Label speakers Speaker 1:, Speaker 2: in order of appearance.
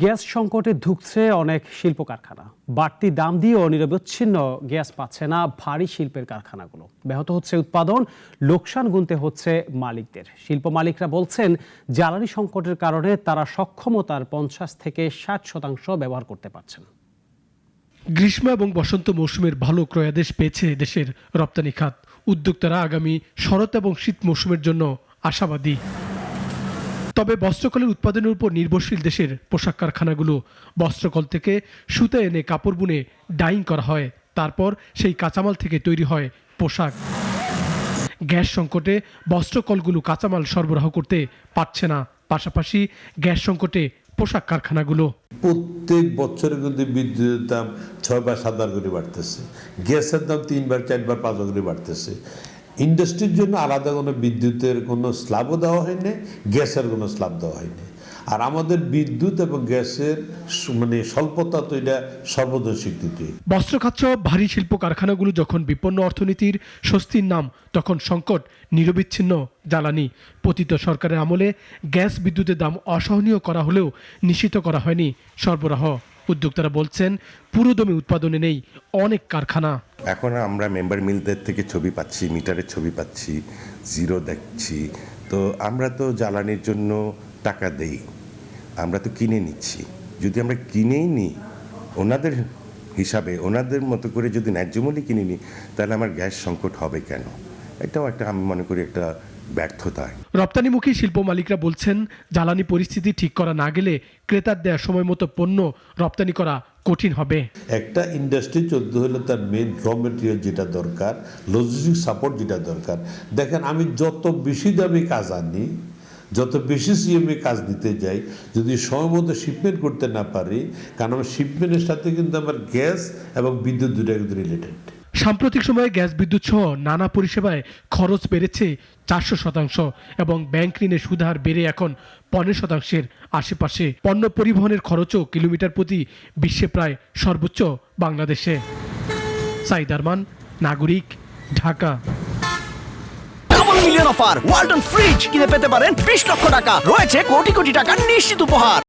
Speaker 1: Gas সংকটে ধুঁকছে অনেক শিল্প কারখানা। বাড়তি দাম দিয়েও নিরবচ্ছিন্ন গ্যাস পাচ্ছে না ভারী শিল্পের কারখানাগুলো। ব্যাহত হচ্ছে উৎপাদন, লোকসান গুনতে হচ্ছে মালিকদের। শিল্প মালিকরা বলছেন, জ্বালানি সংকটের কারণে তারা সক্ষমতার 50 থেকে 60% ব্যবহার করতে পারছেন।
Speaker 2: গ্রীষ্ম এবং বসন্ত মৌসুমের ভালো ক্রয়াদেশ পেয়েছে দেশের রপ্তানি খাত। উদ্যোক্তারা আগামী শরৎ এবং শীত মৌসুমের জন্য আশাবাদী। তবে বস্ত্রকলের উৎপাদনের উপর নির্ভরশীল দেশের পোশাক কারখানাগুলো বস্ত্রকল থেকে সুতা এনে কাপড় বুনে ডাইং করা হয়, তারপর সেই কাঁচামাল থেকে তৈরি হয় পোশাক। গ্যাস সংকটে বস্ত্রকলগুলো কাঁচামাল সরবরাহ করতে পারছে না, পাশাপাশি গ্যাস সংকটে পোশাক কারখানাগুলো।
Speaker 3: প্রত্যেক বছরে কিন্তু বিদ্যুতের দাম 6 বা 7 বার করে বাড়তেছে, গ্যাসের দাম 3 বার 4 বার 5 বার করে বাড়তেছে। ইন্ডাস্ট্রির জন্য আলাদা কোনো বিদ্যুতের কোনো স্ল্যাবও দেওয়া হয়নি, গ্যাসের কোনো স্ল্যাব দেওয়া হয়নি। আর আমাদের বিদ্যুৎ এবং গ্যাসের স্বল্পতা তো এটা সর্বজন স্বীকৃতি।
Speaker 2: বস্ত্র খাত সহ ভারী শিল্প কারখানাগুলো যখন বিপন্ন অর্থনীতির স্বস্তির নাম, তখন সংকট নিরবিচ্ছিন্ন জ্বালানি। পতিত সরকারের আমলে গ্যাস বিদ্যুতের দাম অসহনীয় করা হলেও নিশ্চিত করা হয়নি সরবরাহ। উদ্যোক্তারা বলছেন, পুরোদমে উৎপাদনে নেই অনেক কারখানা।
Speaker 4: এখন আমরা মেম্বার মিলদের থেকে ছবি পাচ্ছি, মিটারের ছবি পাচ্ছি, জিরো দেখছি। তো আমরা তো জ্বালানির জন্য টাকা দেই, আমরা তো কিনে নিচ্ছি। যদি আমরা কিনেই নিই ওনাদের হিসাবে, ওনাদের মতো করে যদি ন্যায্য মূল্যে কিনে নিই, তাহলে আমার গ্যাস সংকট হবে কেন? এটাও একটা, আমি মনে করি, একটা ব্যর্থতা।
Speaker 2: রপ্তানিমুখী শিল্প মালিকরা বলছেন, জ্বালানি পরিস্থিতি ঠিক করা না গেলে ক্রেতার দেয়া সময় মতো পণ্য রপ্তানি করা কঠিন হবে।
Speaker 3: একটা ইন্ডাস্ট্রি চলতে হলে তার মেইন র মেটেরিয়াল যেটা দরকার, লজিস্টিক সাপোর্ট যেটা দরকার। দেখেন, আমি যত বেশি দামি কাজ আনি, যত বেশি সিএমএ কাজ নিতে যাই, যদি সময় মতো শিপমেন্ট করতে না পারি, কারণ আমার শিপমেন্টের সাথে কিন্তু আমার গ্যাস এবং বিদ্যুৎ দুটো কিন্তু রিলেটেড।
Speaker 2: সাম্প্রতিক সময়ে গ্যাস বিদ্যুৎ সহ নানা পরিষেবায় খরচ বেড়েছে 400% এবং ব্যাংক ঋণের সুদহার বেড়ে এখন 15%-এর আশেপাশে। পণ্য পরিবহনের খরচও কিলোমিটার প্রতি বিশ্বে প্রায় সর্বোচ্চ বাংলাদেশে। সাইদ আরমান, নাগরিক, Dhaka.
Speaker 5: Double million offer Walton fridge কিনে পেতে পারেন 20 লক্ষ টাকা, রয়েছে কোটি কোটি টাকার নিশ্চিত উপহার।